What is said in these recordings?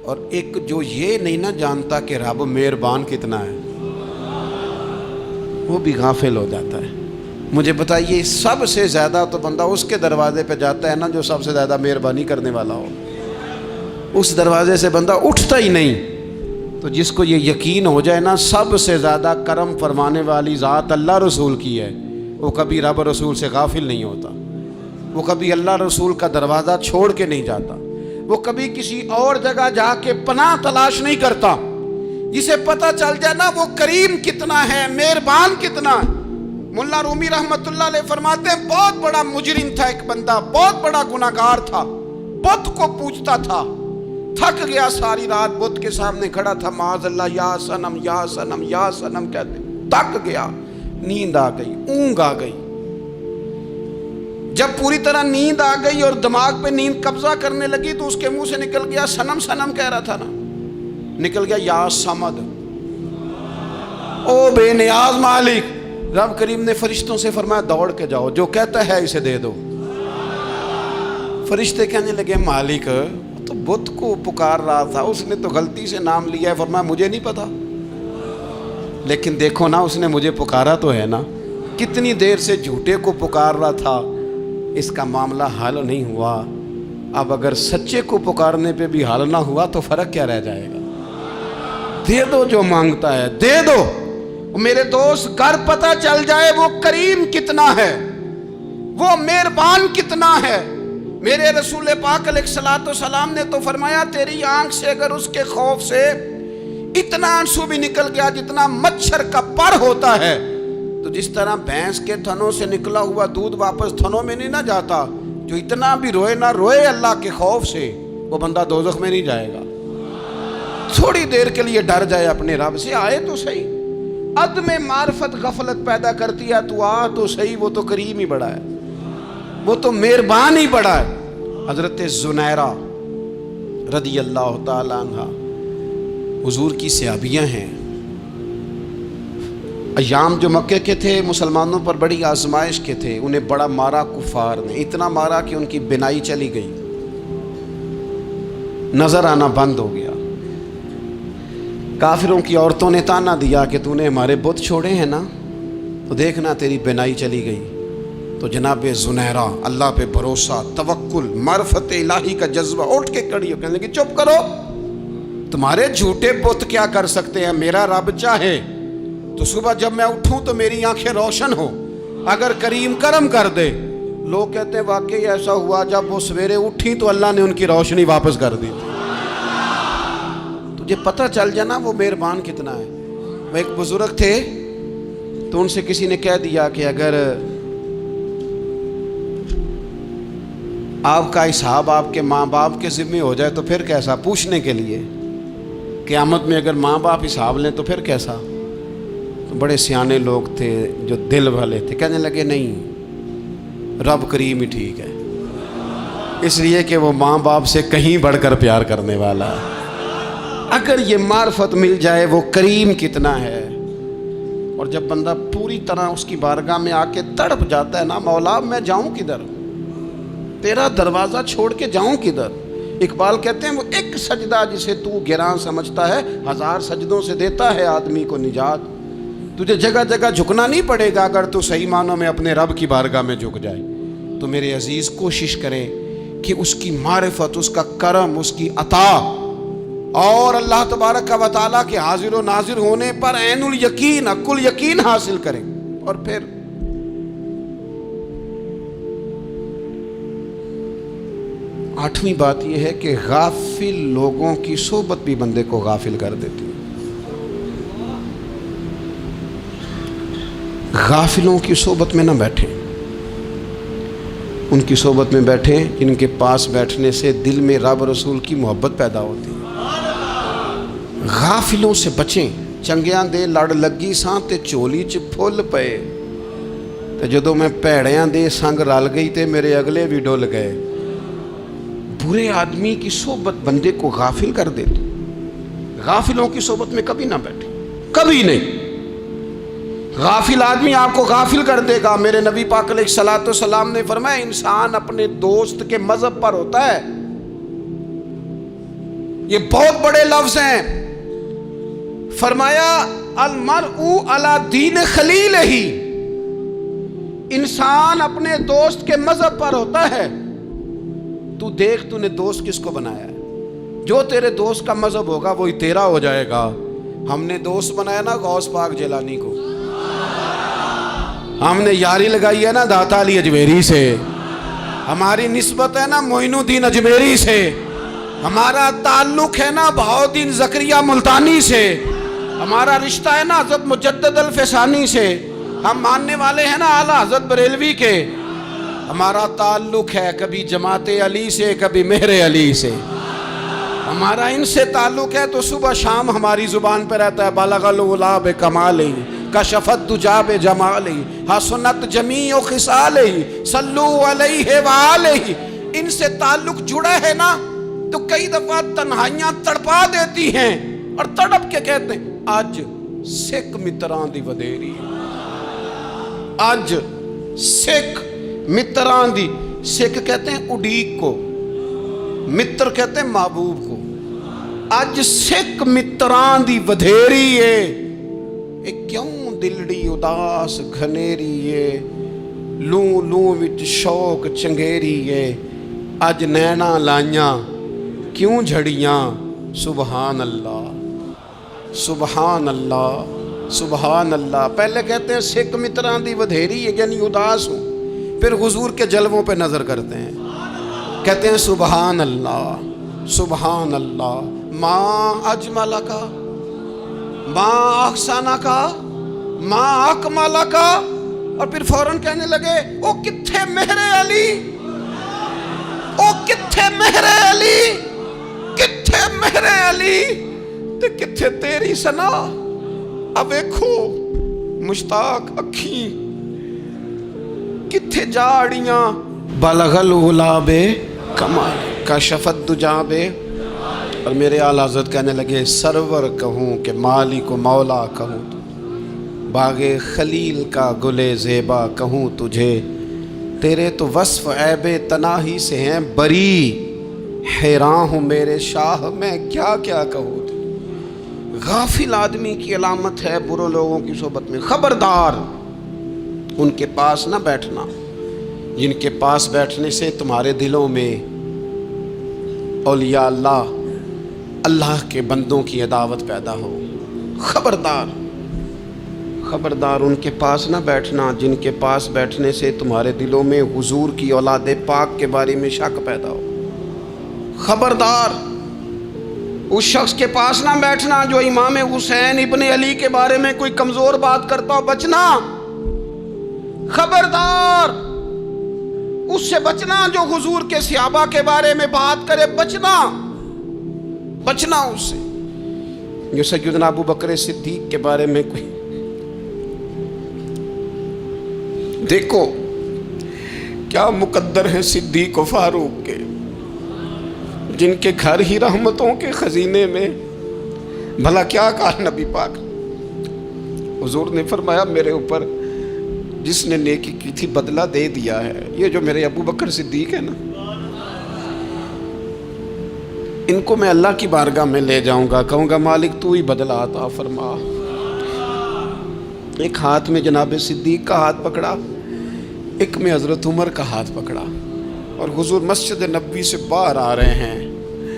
اور ایک جو یہ نہیں نہ جانتا کہ رب مہربان کتنا ہے، وہ بھی غافل ہو جاتا ہے۔ مجھے بتائیے سب سے زیادہ تو بندہ اس کے دروازے پہ جاتا ہے نا جو سب سے زیادہ مہربانی کرنے والا ہو، اس دروازے سے بندہ اٹھتا ہی نہیں۔ تو جس کو یہ یقین ہو جائے نا سب سے زیادہ کرم فرمانے والی ذات اللہ رسول کی ہے، وہ کبھی رب رسول سے غافل نہیں ہوتا، وہ کبھی اللہ رسول کا دروازہ چھوڑ کے نہیں جاتا، وہ کبھی کسی اور جگہ جا کے پناہ تلاش نہیں کرتا۔ جسے پتہ چل جائے نا وہ کریم کتنا ہے، مہربان کتنا ہے۔ ملا رومی رحمت اللہ علیہ فرماتے ہیں بہت بڑا مجرم تھا ایک بندہ، بہت بڑا گناہگار تھا، بت کو پوجتا تھا، تھک گیا ساری رات بت کے سامنے کھڑا تھا، معاذ اللہ یا صنم یا صنم یا صنم کہتے، تھک گیا، نیند آ گئی، اونگ آ گئی۔ جب پوری طرح نیند آ گئی اور دماغ پہ نیند قبضہ کرنے لگی تو اس کے منہ سے نکل گیا، صنم صنم کہہ رہا تھا نا، نکل گیا یا صمد، او بے نیاز مالک۔ رب کریم نے فرشتوں سے فرمایا دوڑ کے جاؤ، جو کہتا ہے اسے دے دو۔ فرشتے کہنے لگے مالک تو بت کو پکار رہا تھا، اس نے تو غلطی سے نام لیا ہے۔ فرمایا مجھے نہیں پتا، لیکن دیکھو نا اس نے مجھے پکارا تو ہے نا، کتنی دیر سے جھوٹے کو پکار رہا تھا، اس کا معاملہ حل نہیں ہوا۔ اب اگر سچے کو پکارنے پہ بھی حل نہ ہوا تو فرق کیا رہ جائے گا؟ دے دو جو مانگتا ہے، دے دو۔ میرے دوست گر پتہ چل جائے وہ کریم کتنا ہے، وہ مہربان کتنا ہے۔ میرے رسول پاک علیہ الصلوۃ والسلام نے تو فرمایا تیری آنکھ سے اگر اس کے خوف سے اتنا آنسو بھی نکل گیا جتنا مچھر کا پر ہوتا ہے، تو جس طرح بھینس کے تھنوں سے نکلا ہوا دودھ واپس تھنوں میں نہیں نہ جاتا، جو اتنا بھی روئے نہ روئے اللہ کے خوف سے، وہ بندہ دوزخ میں نہیں جائے گا۔ تھوڑی دیر کے لیے ڈر جائے اپنے رب سے، آئے تو صحیح۔ عدم معرفت غفلت پیدا کرتی ہے، تو آ تو صحیح، وہ تو کریم ہی بڑا ہے، وہ تو مہربان ہی بڑا ہے۔ حضرت زنیرہ رضی اللہ تعالی عنہ حضور کی صحابیہ ہیں۔ ایام جو مکے کے تھے مسلمانوں پر بڑی آزمائش کے تھے، انہیں بڑا مارا کفار نے، اتنا مارا کہ ان کی بینائی چلی گئی، نظر آنا بند ہو گیا۔ کافروں کی عورتوں نے تانا دیا کہ تو نے ہمارے بت چھوڑے ہیں نا، تو دیکھنا تیری بینائی چلی گئی۔ تو جناب زنیرہ اللہ پہ بھروسہ، توکل، معرفت الہی کا جذبہ، اٹھ کے کھڑی ہو کہنے لگی چپ کرو، تمہارے جھوٹے بت کیا کر سکتے ہیں، میرا رب چاہے تو صبح جب میں اٹھوں تو میری آنکھیں روشن ہو، اگر کریم کرم کر دے۔ لوگ کہتے ہیں واقعی ایسا ہوا، جب وہ سویرے اٹھی تو اللہ نے ان کی روشنی واپس کر دی۔ تجھے پتہ چل جانا وہ مہربان کتنا ہے۔ وہ ایک بزرگ تھے تو ان سے کسی نے کہہ دیا کہ اگر آپ کا حساب آپ کے ماں باپ کے ذمہ ہو جائے تو پھر کیسا، پوچھنے کے لیے قیامت میں اگر ماں باپ حساب لیں تو پھر کیسا۔ تو بڑے سیانے لوگ تھے جو دل والے تھے، کہنے لگے نہیں، رب کریم ہی ٹھیک ہے، اس لیے کہ وہ ماں باپ سے کہیں بڑھ کر پیار کرنے والا ہے۔ اگر یہ معرفت مل جائے وہ کریم کتنا ہے، اور جب بندہ پوری طرح اس کی بارگاہ میں آ کے تڑپ جاتا ہے نا، مولا میں جاؤں کدھر، تیرا دروازہ چھوڑ کے جاؤں کدھر۔ اقبال کہتے ہیں وہ ایک سجدہ جسے تو گراں سمجھتا ہے، 1000 سجدوں سے دیتا ہے آدمی کو نجات۔ تجھے جگہ جگہ جھکنا نہیں پڑے گا اگر تو صحیح معنوں میں اپنے رب کی بارگاہ میں جھک جائے۔ تو میرے عزیز کوشش کرے کہ اس کی معرفت، اس کا کرم، اس کی عطا اور اللہ تبارک و تعالیٰ کے حاضر و ناظر ہونے پر عین الیقین، حق الیقین حاصل کریں۔ اور پھر آٹھویں بات یہ ہے کہ غافل لوگوں کی صحبت بھی بندے کو غافل کر دیتی ہے۔ غافلوں کی صحبت میں نہ بیٹھیں، ان کی صحبت میں بیٹھیں جن کے پاس بیٹھنے سے دل میں رب رسول کی محبت پیدا ہوتی ہے۔ غافلوں سے بچیں۔ چنگیاں دے لڑ لگی ساں تے چولی چ پھل پئے، تے جدوں میں پیڑیاں دے سنگ رل گئی تے میرے اگلے بھی ڈل گئے۔ برے آدمی کی صحبت بندے کو غافل کر دیتی۔ غافلوں کی صحبت میں کبھی نہ بیٹھیں، کبھی نہیں۔ غافل آدمی آپ کو غافل کر دے گا۔ میرے نبی پاک علیہ الصلوۃ والسلام نے فرمایا انسان اپنے دوست کے مذہب پر ہوتا ہے۔ یہ بہت بڑے لفظ ہیں. فرمایا المرء علی دین خلیلہ، انسان اپنے دوست کے مذہب پر ہوتا ہے. تو دیکھ تو نے دوست کس کو بنایا ہے. جو تیرے دوست کا مذہب ہوگا وہی تیرا ہو جائے گا. ہم نے دوست بنایا نا غوث پاک جیلانی کو، ہم نے یاری لگائی ہے نا داتا علی اجمیری سے، ہماری نسبت ہے نا معین الدین اجمیری سے، ہمارا تعلق ہے نا بہاؤالدین زکریا ملتانی سے، ہمارا رشتہ ہے نا حضرت مجدد الفسانی سے، ہم ماننے والے ہیں نا اعلیٰ حضرت بریلوی کے. ہمارا تعلق ہے کبھی جماعت علی سے کبھی مہر علی سے. ہمارا ان سے تعلق ہے تو صبح شام ہماری زبان پہ رہتا ہے بالغ العلا بکمالہ کشفت دجا بجمالہ حسنت جمیع خصالہ صلو علیہ وآلہ. ان سے تعلق جڑا ہے نا تو کئی دفعہ تنہائیاں تڑپا دیتی ہیں اور تڑپ کے کہتے ہیں اج سکھ متران دی ودیری، اج سکھ متران دی. سکھ کہتے ہیں اڈیق کو، متر کہتے ہیں محبوب کو. اج سکھ متران دی ودھیری ہے. اے کیوں دلڑی اداس گھنیری ہے، لوں لوں وچ شوق چنگیری ہے. اج نینا لائیاں کیوں جھڑیاں. سبحان اللہ سبحان اللہ سبحان اللہ. پہلے کہتے ہیں سکھ متران دی ودھیری ہے یعنی اداس ہوں، پھر حضور کے جلووں پہ نظر کرتے ہیں، کہتے ہیں سبحان اللہ سبحان اللہ. ماں اجمل کا، ماں احسن کا، ماں اکمل کا، اور پھر فوراً کہنے لگے او کتھے مہر علی، او کتھے مہر علی، کتھے مہر علی تے کتھے تیری سنا. اب دیکھو مشتاق اکھیں کتھے جاڑیاں بلغ العلا بے کمال کشفت دجا بے. اور میرے اعلیٰ حضرت کہنے لگے سرور کہوں کہ مالک و مولا کہوں، باغ خلیل کا گلے زیبا کہوں تجھے. تیرے تو وصف عیب تناہی سے ہیں بری، حیران ہوں میرے شاہ میں کیا کیا کہوں. غافل آدمی کی علامت ہے برے لوگوں کی صحبت میں. خبردار ان کے پاس نہ بیٹھنا جن کے پاس بیٹھنے سے تمہارے دلوں میں اولیاء اللہ، اللہ کے بندوں کی عداوت پیدا ہو. خبردار خبردار ان کے پاس نہ بیٹھنا جن کے پاس بیٹھنے سے تمہارے دلوں میں حضور کی اولاد پاک کے بارے میں شک پیدا ہو. خبردار اس شخص کے پاس نہ بیٹھنا جو امام حسین ابن علی کے بارے میں کوئی کمزور بات کرتا ہو، بچنا. خبردار اس سے بچنا جو حضور کے صحابہ کے بارے میں بات کرے، بچنا بچنا اس سے. جو سیدنا ابو بکر صدیق کے بارے میں کوئی، دیکھو کیا مقدر ہیں صدیق و فاروق کے، جن کے گھر ہی رحمتوں کے خزینے میں. بھلا کیا کہا نبی پاک، حضور نے فرمایا میرے اوپر جس نے نیکی کی تھی بدلہ دے دیا ہے. یہ جو میرے ابو بکر صدیق ہے نا، ان کو میں اللہ کی بارگاہ میں لے جاؤں گا، کہوں گا مالک تو ہی بدلہ عطا فرما. ایک ہاتھ میں جناب صدیق کا ہاتھ پکڑا، ایک میں حضرت عمر کا ہاتھ پکڑا، اور حضور مسجد نبوی سے باہر آ رہے ہیں.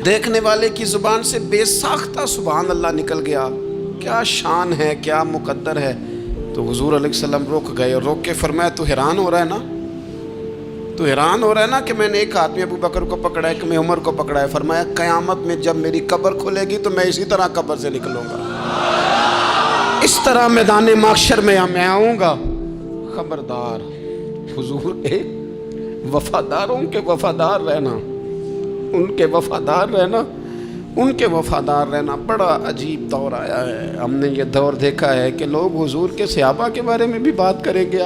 دیکھنے والے کی زبان سے بے ساختہ سبحان اللہ نکل گیا. کیا شان ہے، کیا مقدر ہے. تو حضور علیہ السلام رک گئے اور روک کے فرمایا تو حیران ہو رہا ہے نا، تو حیران ہو رہا ہے نا کہ میں نے ایک ہاتھ میں ابو بکر کو پکڑا ہے، ایک میں عمر کو پکڑا ہے. فرمایا قیامت میں جب میری قبر کھلے گی تو میں اسی طرح قبر سے نکلوں گا، اس طرح میدان محشر میں میں آؤں گا. خبردار حضور ایک وفاداروں کے وفادار رہنا، ان کے وفادار رہنا، ان کے وفادار رہنا. بڑا عجیب دور آیا ہے. ہم نے یہ دور دیکھا ہے کہ لوگ حضور کے صحابہ کے بارے میں بھی بات کریں گے.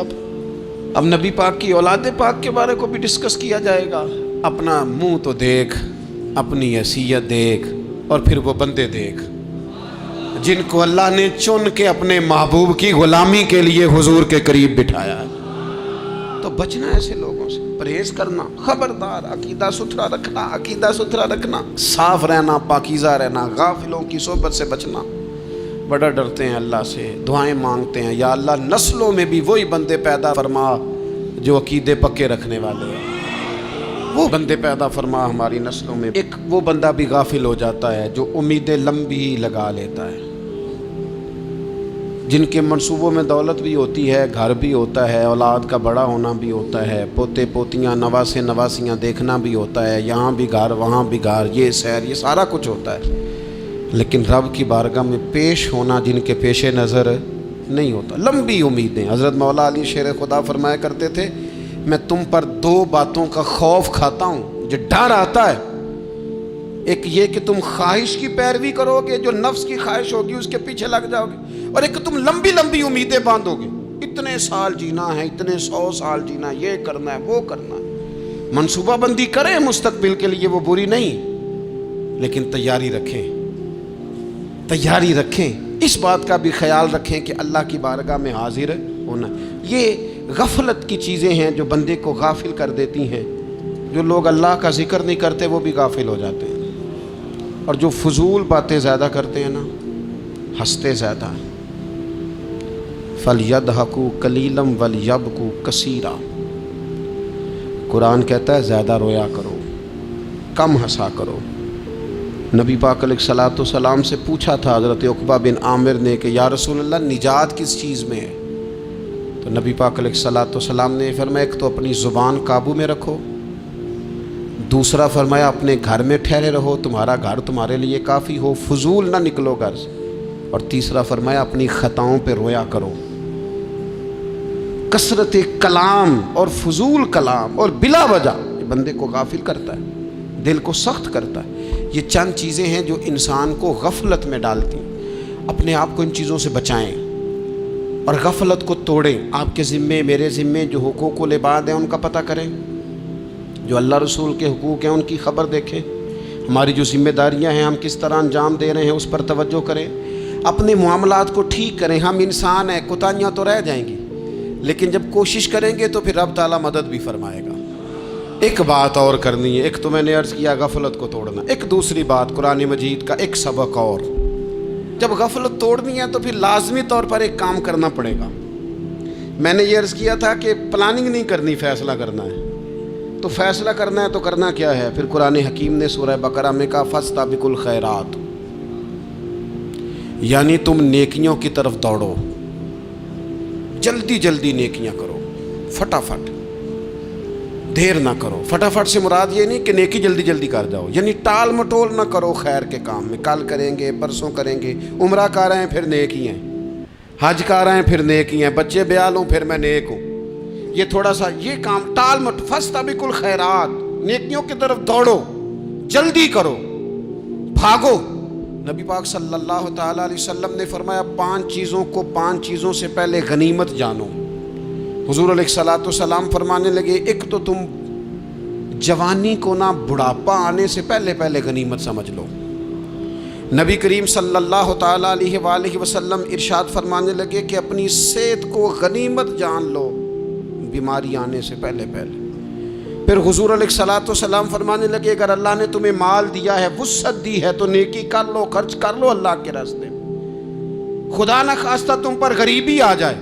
اب نبی پاک کی اولاد پاک کے بارے کو بھی ڈسکس کیا جائے گا. اپنا منہ تو دیکھ، اپنی حیثیت دیکھ، اور پھر وہ بندے دیکھ جن کو اللہ نے چن کے اپنے محبوب کی غلامی کے لیے حضور کے قریب بٹھایا ہے. تو بچنا ہے ایسے لوگوں سے، پرہیز کرنا، خبردار، عقیدہ ستھرا رکھنا، عقیدہ ستھرا رکھنا، صاف رہنا، پاکیزہ رہنا، غافلوں کی صحبت سے بچنا۔ بڑا ڈرتے ہیں اللہ سے، دعائیں مانگتے ہیں، یا اللہ نسلوں میں بھی وہی بندے پیدا فرما جو عقیدے پکے رکھنے والے ہیں، وہ بندے پیدا فرما ہماری نسلوں میں۔ ایک وہ بندہ بھی غافل ہو جاتا ہے جو امیدیں لمبی لگا لیتا ہے، جن کے منصوبوں میں دولت بھی ہوتی ہے، گھر بھی ہوتا ہے، اولاد کا بڑا ہونا بھی ہوتا ہے، پوتے پوتیاں نواسے نواسیاں دیکھنا بھی ہوتا ہے، یہاں بھی گھر وہاں بھی گھر، یہ سیر، یہ سارا کچھ ہوتا ہے، لیکن رب کی بارگاہ میں پیش ہونا جن کے پیش نظر نہیں ہوتا۔ لمبی امیدیں۔ حضرت مولا علی شیر خدا فرمایا کرتے تھے، میں تم پر دو باتوں کا خوف کھاتا ہوں، جو ڈر آتا ہے، ایک یہ کہ تم خواہش کی پیروی کرو گے، جو نفس کی خواہش ہوگی اس کے پیچھے لگ جاؤ گے، اور ایک تم لمبی لمبی امیدیں باندھو گے، اتنے سال جینا ہے، اتنے 100 سال جینا، یہ کرنا ہے، وہ کرنا ہے۔ منصوبہ بندی کریں مستقبل کے لیے، وہ بری نہیں، لیکن تیاری رکھیں، تیاری رکھیں، اس بات کا بھی خیال رکھیں کہ اللہ کی بارگاہ میں حاضر ہونا۔ یہ غفلت کی چیزیں ہیں جو بندے کو غافل کر دیتی ہیں۔ جو لوگ اللہ کا ذکر نہیں کرتے وہ بھی غافل ہو جاتے ہیں، اور جو فضول باتیں زیادہ کرتے ہیں نا، ہنستے زیادہ ہیں۔ فَلْيَضْحَكُوا قَلِيلًا وَلْيَبْكُوا كَثِيرًا، قرآن کہتا ہے زیادہ رویا کرو، کم ہنسا کرو۔ نبی پاک علیہ الصلوۃ والسلام سے پوچھا تھا حضرت عقبہ بن عامر نے کہ یا رسول اللہ نجات کس چیز میں ہے؟ تو نبی پاک علیہ الصلوۃ والسلام نے فرمایا ایک تو اپنی زبان قابو میں رکھو، دوسرا فرمایا اپنے گھر میں ٹھہرے رہو، تمہارا گھر تمہارے لیے کافی ہو، فضول نہ نکلو گھر سے، اور تیسرا فرمایا اپنی خطاؤں پہ رویا کرو۔ کثرت کلام اور فضول کلام اور بلا وجہ یہ بندے کو غافل کرتا ہے، دل کو سخت کرتا ہے۔ یہ چند چیزیں ہیں جو انسان کو غفلت میں ڈالتی ہیں۔ اپنے آپ کو ان چیزوں سے بچائیں اور غفلت کو توڑیں۔ آپ کے ذمے، میرے ذمے جو حقوق العباد ہیں ان کا پتہ کریں، جو اللہ رسول کے حقوق ہیں ان کی خبر دیکھیں، ہماری جو ذمہ داریاں ہیں ہم کس طرح انجام دے رہے ہیں اس پر توجہ کریں، اپنے معاملات کو ٹھیک کریں۔ ہم انسان ہیں، کوتاہیاں تو رہ جائیں گی، لیکن جب کوشش کریں گے تو پھر رب تعالیٰ مدد بھی فرمائے گا۔ ایک بات اور کرنی ہے، ایک تو میں نے عرض کیا غفلت کو توڑنا، ایک دوسری بات قرآن مجید کا ایک سبق اور، جب غفلت توڑنی ہے تو پھر لازمی طور پر ایک کام کرنا پڑے گا۔ میں نے یہ عرض کیا تھا کہ پلاننگ نہیں کرنی، فیصلہ کرنا ہے۔ تو فیصلہ کرنا ہے تو کرنا کیا ہے؟ پھر قرآن حکیم نے سورہ بقرہ میں کہا فاستبقوا الخیرات، یعنی تم نیکیوں کی طرف دوڑو، جلدی جلدی نیکیاں کرو، فٹافٹ، دیر نہ کرو۔ فٹافٹ سے مراد یہ نہیں کہ نیکی جلدی جلدی کر جاؤ، یعنی ٹال مٹول نہ کرو خیر کے کام میں، کل کریں گے، پرسوں کریں گے، عمرہ کر رہے ہیں پھر نیکی ہیں، حج کر رہے ہیں پھر نیکی ہیں، بچے بیال ہوں پھر میں نیک ہوں، یہ تھوڑا سا یہ کام ٹال مٹ۔ فاستبقوا الخیرات، نیکیوں کی طرف دوڑو، جلدی کرو، بھاگو۔ نبی پاک صلی اللہ تعالیٰ علیہ وسلم نے فرمایا 5 چیزوں سے پہلے غنیمت جانو۔ حضور علیہ الصلوۃ والسلام فرمانے لگے ایک تو تم جوانی کو نہ بڑھاپا آنے سے پہلے پہلے غنیمت سمجھ لو۔ نبی کریم صلی اللہ تعالیٰ علیہ وآلہ وسلم ارشاد فرمانے لگے کہ اپنی صحت کو غنیمت جان لو، بیماری آنے سے پہلے پہلے۔ پھر حضور علیہ الصلوۃ والسلام فرمانے لگے اگر اللہ نے تمہیں مال دیا ہے، وسعت دی ہے، تو نیکی کر لو، خرچ کر لو اللہ کے راستے میں، خدا نہ خواستہ تم پر غریبی آ جائے۔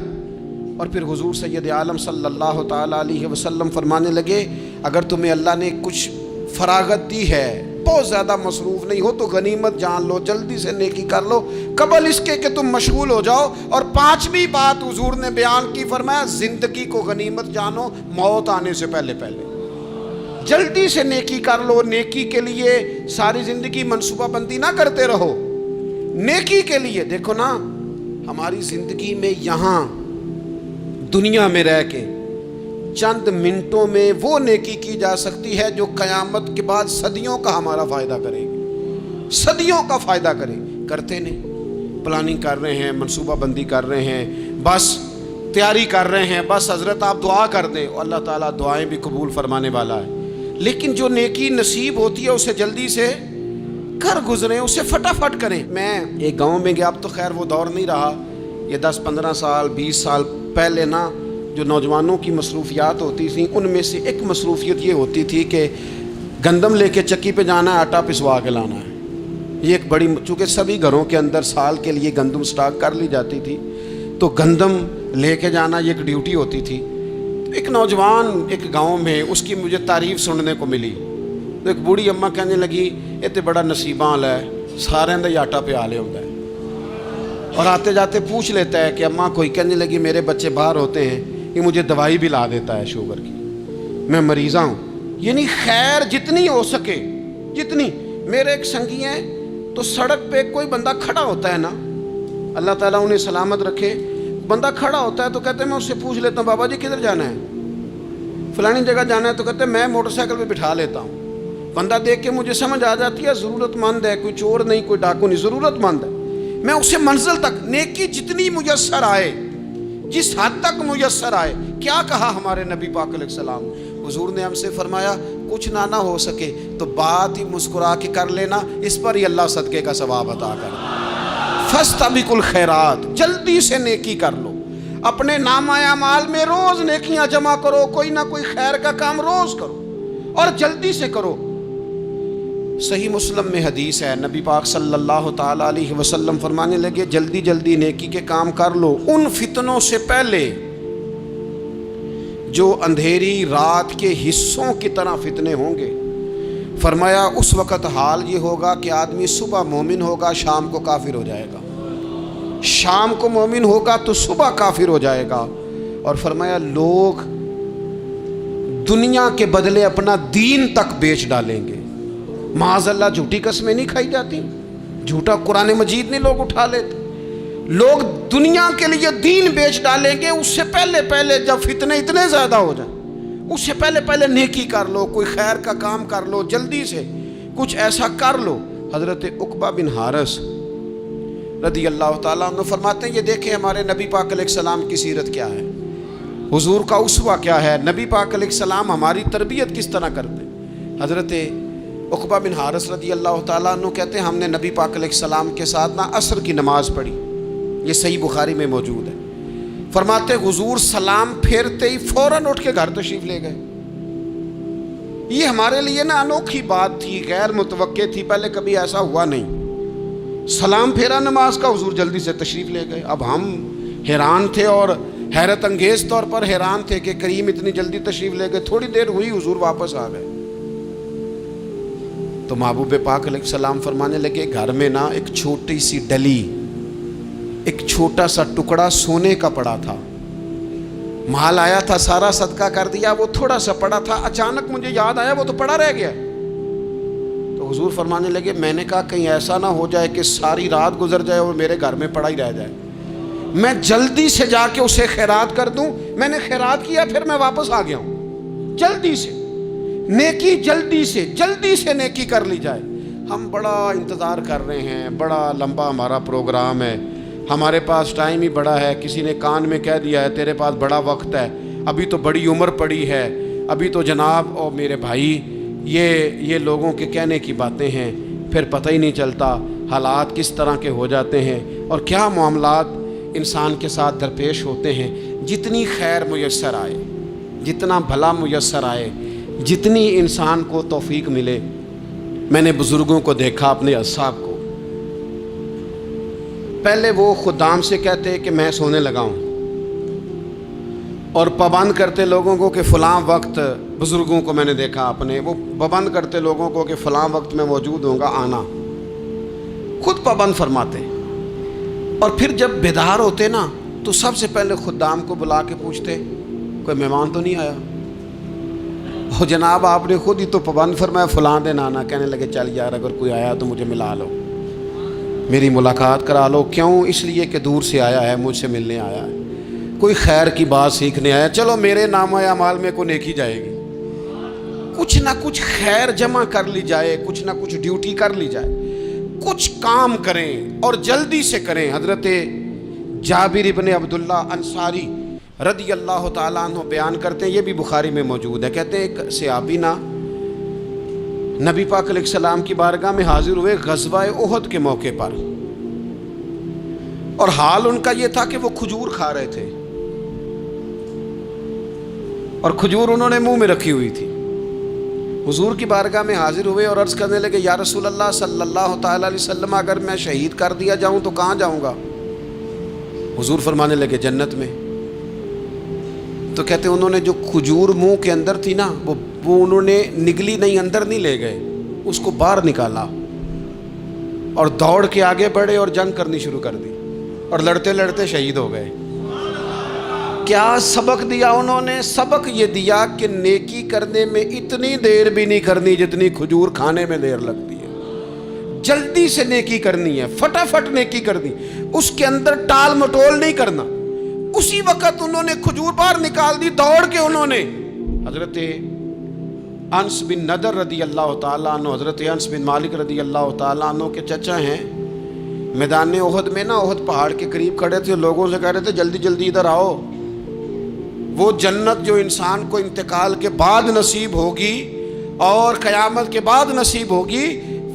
اور پھر حضور سید عالم صلی اللہ تعالیٰ علیہ وسلم فرمانے لگے اگر تمہیں اللہ نے کچھ فراغت دی ہے، بہت زیادہ مصروف نہیں ہو، تو غنیمت جان لو، جلدی سے نیکی کر لو قبل اس کے کہ تم مشغول ہو جاؤ۔ اور 5ویں بات حضور نے بیان کی، فرمایا زندگی کو غنیمت جانو، موت آنے سے پہلے پہلے جلدی سے نیکی کر لو۔ نیکی کے لیے ساری زندگی منصوبہ بندی نہ کرتے رہو، نیکی کے لیے دیکھو نا، ہماری زندگی میں یہاں دنیا میں رہ کے چند منٹوں میں وہ نیکی کی جا سکتی ہے جو قیامت کے بعد صدیوں کا ہمارا فائدہ کرے گی، صدیوں کا فائدہ کرتے نہیں۔ پلاننگ کر رہے ہیں، منصوبہ بندی کر رہے ہیں، بس تیاری کر رہے ہیں، بس حضرت آپ دعا کر دیں، اللہ تعالیٰ دعائیں بھی قبول فرمانے والا ہے، لیکن جو نیکی نصیب ہوتی ہے اسے جلدی سے کر گزریں، اسے فٹافٹ کریں۔ میں ایک گاؤں میں گیا، اب تو خیر وہ دور نہیں رہا، یہ 10-15 سال 20 سال پہلے نا جو نوجوانوں کی مصروفیات ہوتی تھیں ان میں سے ایک مصروفیت یہ ہوتی تھی کہ گندم لے کے چکی پہ جانا ہے، آٹا پسوا کے لانا ہے. یہ ایک بڑی، چونکہ سبھی گھروں کے اندر سال کے لیے گندم سٹاک کر لی جاتی تھی، تو گندم لے کے جانا یہ ایک ڈیوٹی ہوتی تھی. ایک نوجوان ایک گاؤں میں، اس کی مجھے تعریف سننے کو ملی. تو ایک بوڑھی اماں کہنے لگی یہ تو بڑا نصیباں والا ہے، سارے اندر آٹا پہ آ لے ہوتا ہے. اور آتے جاتے پوچھ لیتا ہے کہ اماں کوئی، کہنے لگی میرے بچے باہر ہوتے ہیں، یہ مجھے دوائی بھی لا دیتا ہے شوگر کی، میں مریضہ ہوں. یعنی خیر جتنی ہو سکے جتنی. میرے ایک سنگی ہیں تو سڑک پہ کوئی بندہ کھڑا ہوتا ہے نا، اللہ تعالیٰ انہیں سلامت رکھے، بندہ کھڑا ہوتا ہے تو کہتے ہیں میں اس سے پوچھ لیتا ہوں بابا جی کدھر جانا ہے، فلانی جگہ جانا ہے، تو کہتے ہیں میں موٹر سائیکل پہ بٹھا لیتا ہوں. بندہ دیکھ کے مجھے سمجھ آ جاتی ہے ضرورت مند ہے، کوئی چور نہیں، کوئی ڈاکو نہیں، ضرورت مند ہے. میں اسے منزل تک، نیکی جتنی میسر آئے، جس حد تک میسر آئے. کیا کہا ہمارے نبی پاک علیہ السلام؟ حضور نے ہم سے فرمایا کچھ نہ ہو سکے تو بات ہی مسکرا کے کر لینا، اس پر ہی اللہ صدقے کا ثواب عطا کر. فاستبقوا الخیرات، جلدی سے نیکی کر لو. اپنے نامہ اعمال میں روز نیکیاں جمع کرو، کوئی نہ کوئی خیر کا کام روز کرو اور جلدی سے کرو. صحیح مسلم میں حدیث ہے، نبی پاک صلی اللہ تعالی علیہ وسلم فرمانے لگے جلدی جلدی نیکی کے کام کر لو ان فتنوں سے پہلے جو اندھیری رات کے حصوں کی طرح فتنے ہوں گے. فرمایا اس وقت حال یہ ہوگا کہ آدمی صبح مومن ہوگا، شام کو کافر ہو جائے گا، شام کو مومن ہوگا تو صبح کافر ہو جائے گا. اور فرمایا لوگ دنیا کے بدلے اپنا دین تک بیچ ڈالیں گے. معاذ اللہ جھوٹی قسمیں نہیں کھائی جاتی، جھوٹا قرآن مجید نہیں لوگ اٹھا لیتے. لوگ دنیا کے لیے دین بیچ ڈالیں گے. اس سے پہلے جب فتنے اتنے زیادہ ہو جائیں، اس سے پہلے نیکی کر لو، کوئی خیر کا کام کر لو، جلدی سے کچھ ایسا کر لو. حضرت عقبہ بن حارث رضی اللہ تعالیٰ عنہ فرماتے ہیں یہ دیکھیں ہمارے نبی پاک علیہ السلام کی سیرت کیا ہے، حضور کا اسوہ کیا ہے، نبی پاک علیہ السلام ہماری تربیت کس طرح کرتے. حضرت عقبہ بن حارث رضی اللہ تعالیٰ عنہ کہتے ہیں ہم نے نبی پاک علیہ السلام کے ساتھ نہ عصر کی نماز پڑھی، یہ صحیح بخاری میں موجود ہے. فرماتے حضور سلام پھیرتے ہی فوراً اٹھ کے گھر تشریف لے گئے. یہ ہمارے لیے نا انوکھی بات تھی، غیر متوقع تھی، پہلے کبھی ایسا ہوا نہیں. سلام پھیرا نماز کا، حضور جلدی سے تشریف لے گئے. اب ہم حیران تھے اور حیرت انگیز طور پر حیران تھے کہ کریم اتنی جلدی تشریف لے گئے. تھوڑی دیر ہوئی حضور واپس آ گئے. تو محبوب پاک علیہ السلام فرمانے لگے گھر میں نا ایک چھوٹی سی ڈلی، ایک چھوٹا سا ٹکڑا سونے کا پڑا تھا، مال آیا تھا سارا صدقہ کر دیا، وہ تھوڑا سا پڑا تھا، اچانک مجھے یاد آیا وہ تو پڑا رہ گیا. تو حضور فرمانے لگے میں نے کہا کہیں ایسا نہ ہو جائے کہ ساری رات گزر جائے اور میرے گھر میں پڑا ہی رہ جائے، میں جلدی سے جا کے اسے خیرات کر دوں. میں نے خیرات کیا پھر میں واپس آ گیا ہوں. جلدی سے نیکی، جلدی سے نیکی کر لی جائے. ہم بڑا انتظار کر رہے ہیں، بڑا لمبا ہمارا پروگرام ہے، ہمارے پاس ٹائم ہی بڑا ہے. کسی نے کان میں کہہ دیا ہے تیرے پاس بڑا وقت ہے، ابھی تو بڑی عمر پڑی ہے، ابھی تو جناب او میرے بھائی یہ لوگوں کے کہنے کی باتیں ہیں. پھر پتہ ہی نہیں چلتا حالات کس طرح کے ہو جاتے ہیں اور کیا معاملات انسان کے ساتھ درپیش ہوتے ہیں. جتنی خیر میسر آئے، جتنا بھلا میسر آئے، جتنی انسان کو توفیق ملے. میں نے بزرگوں کو دیکھا، اپنے اصحاب کو، پہلے وہ خدام سے کہتے کہ میں سونے لگا ہوں اور پابند کرتے لوگوں کو کہ فلاں وقت، بزرگوں کو میں نے دیکھا اپنے، وہ پابند کرتے لوگوں کو کہ فلاں وقت میں موجود ہوں گا آنا، خود پابند فرماتے. اور پھر جب بیدار ہوتے نا تو سب سے پہلے خدام کو بلا کے پوچھتے کوئی مہمان تو نہیں آیا؟ اور جناب آپ نے خود ہی تو پابند فرمایا فلاں دن آنا. کہنے لگے چل یار اگر کوئی آیا تو مجھے ملا لو، میری ملاقات کرا لو. کیوں؟ اس لیے کہ دور سے آیا ہے، مجھ سے ملنے آیا ہے، کوئی خیر کی بات سیکھنے آیا. چلو میرے نامہ اعمال میں کو نیکی جائے گی. کچھ نہ کچھ خیر جمع کر لی جائے، کچھ نہ کچھ ڈیوٹی کر لی جائے، کچھ کام کریں اور جلدی سے کریں. حضرت جابر ابن عبداللہ انصاری رضی اللہ تعالیٰ عنہ بیان کرتے ہیں، یہ بھی بخاری میں موجود ہے. کہتے ہیں ایک صحابی نا نبی پاک علیہ السلام کی بارگاہ میں حاضر ہوئے غزوہ احد کے موقع پر، اور حال ان کا یہ تھا کہ وہ کھجور کھا رہے تھے. اور کھجور انہوں نے منہ میں رکھی ہوئی تھی. حضور کی بارگاہ میں حاضر ہوئے اور عرض کرنے لگے یا رسول اللہ صلی اللہ تعالیٰ علیہ وسلم اگر میں شہید کر دیا جاؤں تو کہاں جاؤں گا؟ حضور فرمانے لگے جنت میں. تو کہتے انہوں نے جو کھجور منہ کے اندر تھی نا وہ انہوں نے نگلی نہیں، اندر نہیں لے گئے، اس کو باہر نکالا اور دوڑ کے آگے بڑھے اور جنگ کرنی شروع کر دی اور لڑتے لڑتے شہید ہو گئے. کیا سبق دیا انہوں نے؟ سبق یہ دیا کہ نیکی کرنے میں اتنی دیر بھی نہیں کرنی جتنی کھجور کھانے میں دیر لگتی ہے. جلدی سے نیکی کرنی ہے، فٹافٹ نیکی کرنی، اس کے اندر ٹال مٹول نہیں کرنا. اسی وقت انہوں نے کھجور باہر نکال دی، دوڑ کے انہوں نے حضرت انس بن نضر رضی اللہ تعالیٰ عنہ، حضرت انس بن مالک رضی اللہ تعالیٰ عنہ کے چچا ہیں، میدان احد میں نا، احد پہاڑ کے قریب کھڑے تھے، لوگوں سے کہہ رہے تھے جلدی جلدی ادھر آؤ. وہ جنت جو انسان کو انتقال کے بعد نصیب ہوگی اور قیامت کے بعد نصیب ہوگی،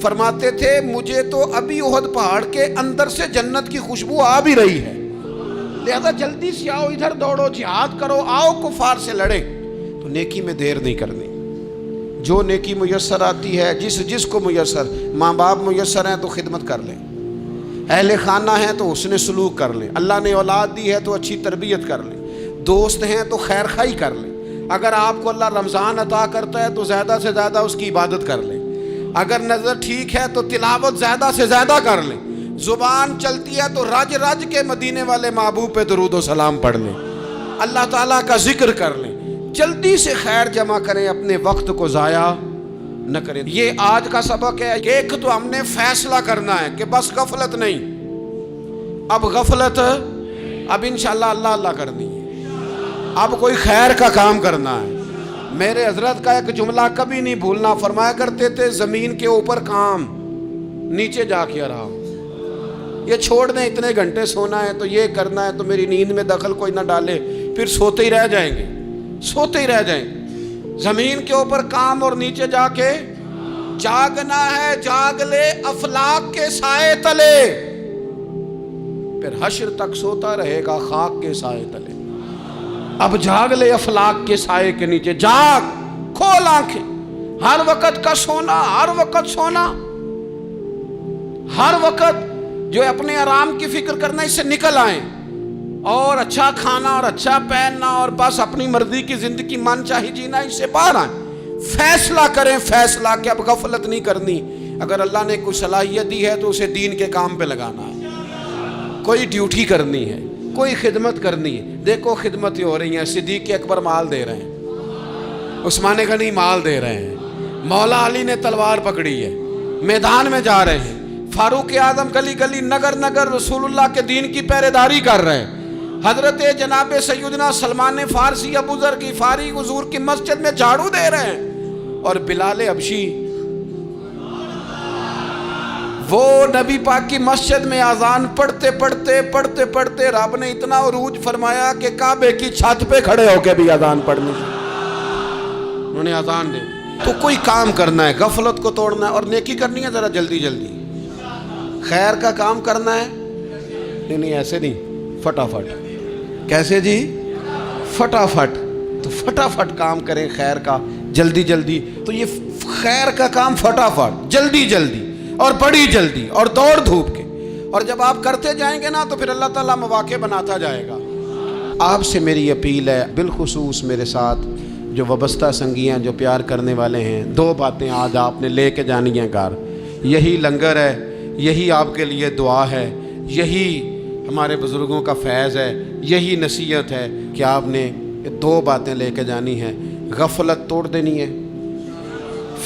فرماتے تھے مجھے تو ابھی احد پہاڑ کے اندر سے جنت کی خوشبو آ بھی رہی ہے، لہذا جلدی سے آؤ، ادھر دوڑو، جہاد کرو، آؤ کفار سے لڑیں. تو نیکی میں دیر نہیں کرنی. جو نیکی میسر آتی ہے، جس کو میسر، ماں باپ میسر ہیں تو خدمت کر لیں، اہل خانہ ہیں تو حسن سلوک کر لیں، اللہ نے اولاد دی ہے تو اچھی تربیت کر لیں، دوست ہیں تو خیر خائی کر لیں. اگر آپ کو اللہ رمضان عطا کرتا ہے تو زیادہ سے زیادہ اس کی عبادت کر لیں. اگر نظر ٹھیک ہے تو تلاوت زیادہ سے زیادہ کر لیں. زبان چلتی ہے تو رج رج کے مدینے والے محبوب پہ درود و سلام پڑھ لیں، اللہ تعالیٰ کا ذکر کر لیں. جلدی سے خیر جمع کریں، اپنے وقت کو ضائع نہ کریں. یہ آج کا سبق ہے. ایک تو ہم نے فیصلہ کرنا ہے کہ بس غفلت نہیں، اب غفلت، اب انشاءاللہ اللہ اللہ کرنی ہے، اب کوئی خیر کا کام کرنا ہے. میرے حضرت کا ایک جملہ کبھی نہیں بھولنا، فرمایا کرتے تھے زمین کے اوپر کام، نیچے جا کے آرام. یہ چھوڑ دیں، اتنے گھنٹے سونا ہے تو یہ کرنا ہے تو میری نیند میں دخل کوئی نہ ڈالے، پھر سوتے ہی رہ جائیں گے، سوتے ہی رہ جائیں گے. زمین کے اوپر کام اور نیچے جا کے جاگنا ہے. جاگ لے افلاک کے سائے تلے، پھر حشر تک سوتا رہے گا خاک کے سائے تلے. اب جاگ لے افلاک کے سائے کے نیچے، جاگ، کھول آنکھیں. ہر وقت کا سونا، ہر وقت سونا، ہر وقت جو اپنے آرام کی فکر کرنا، اس سے نکل آئیں اور اچھا کھانا اور اچھا پہننا اور بس اپنی مرضی کی زندگی من چاہی جینا، اس سے باہر آئیں. فیصلہ کریں، فیصلہ کہ اب غفلت نہیں کرنی. اگر اللہ نے کوئی صلاحیت دی ہے تو اسے دین کے کام پہ لگانا ہے، کوئی ڈیوٹی کرنی ہے، کوئی خدمت کرنی ہے. دیکھو خدمتیں ہو رہی ہیں، صدیق اکبر مال دے رہے ہیں، عثمان غنی مال دے رہے ہیں، مولا علی نے تلوار پکڑی ہے، میدان میں جا رہے ہیں، فاروق اعظم گلی گلی نگر نگر رسول اللہ کے دین کی پہرے داری کر رہے ہیں. حضرت جناب سیدنا سلمان فارسی ابو ذر غفاری حضور کی مسجد میں جھاڑو دے رہے ہیں، اور بلال حبشی وہ نبی پاک کی مسجد میں اذان پڑھتے پڑھتے رب نے اتنا عروج فرمایا کہ کعبے کی چھت پہ کھڑے ہو کے بھی اذان پڑھنی، انہوں نے اذان دے. تو کوئی کام کرنا ہے، غفلت کو توڑنا ہے اور نیکی کرنی ہے. ذرا جلدی جلدی خیر کا کام کرنا ہے. نہیں ایسے نہیں، فٹافٹ. کیسے جی؟ فٹافٹ. تو فٹافٹ کام کریں خیر کا، جلدی جلدی. تو یہ خیر کا کام فٹافٹ، جلدی جلدی اور بڑی جلدی اور دوڑ دھوپ کے. اور جب آپ کرتے جائیں گے نا تو پھر اللہ تعالیٰ مواقع بناتا جائے گا. آپ سے میری اپیل ہے، بالخصوص میرے ساتھ جو وابستہ سنگی ہیں، جو پیار کرنے والے ہیں، 2 باتیں آج آپ نے لے کے جانی ہیں گھر. یہی لنگر ہے، یہی آپ کے لیے دعا ہے، یہی ہمارے بزرگوں کا فیض ہے، یہی نصیحت ہے کہ آپ نے 2 باتیں لے کے جانی ہیں. غفلت توڑ دینی ہے،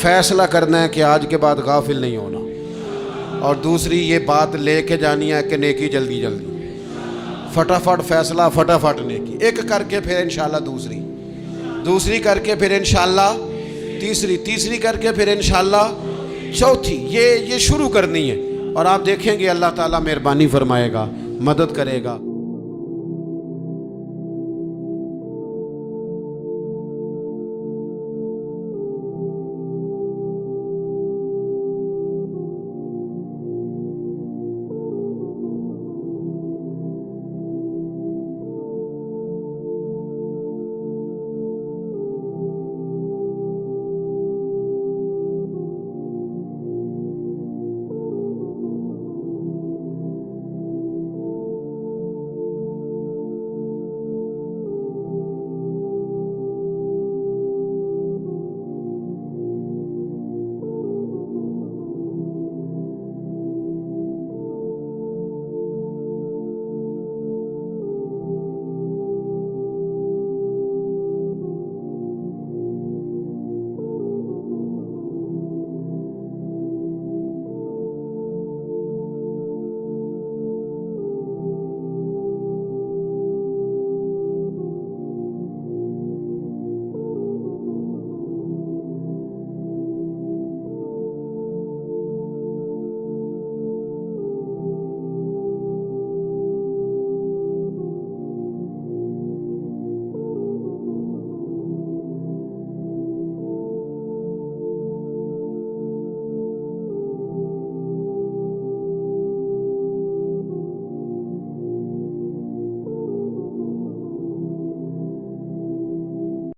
فیصلہ کرنا ہے کہ آج کے بعد غافل نہیں ہونا، اور دوسری یہ بات لے کے جانی ہے کہ نیکی جلدی جلدی، فٹافٹ فیصلہ، فٹافٹ نیکی. ایک کر کے پھر انشاءاللہ دوسری کر کے پھر انشاءاللہ تیسری کر کے پھر انشاءاللہ چوتھی. یہ شروع کرنی ہے، اور آپ دیکھیں گے اللہ تعالیٰ مہربانی فرمائے گا، مدد کرے گا.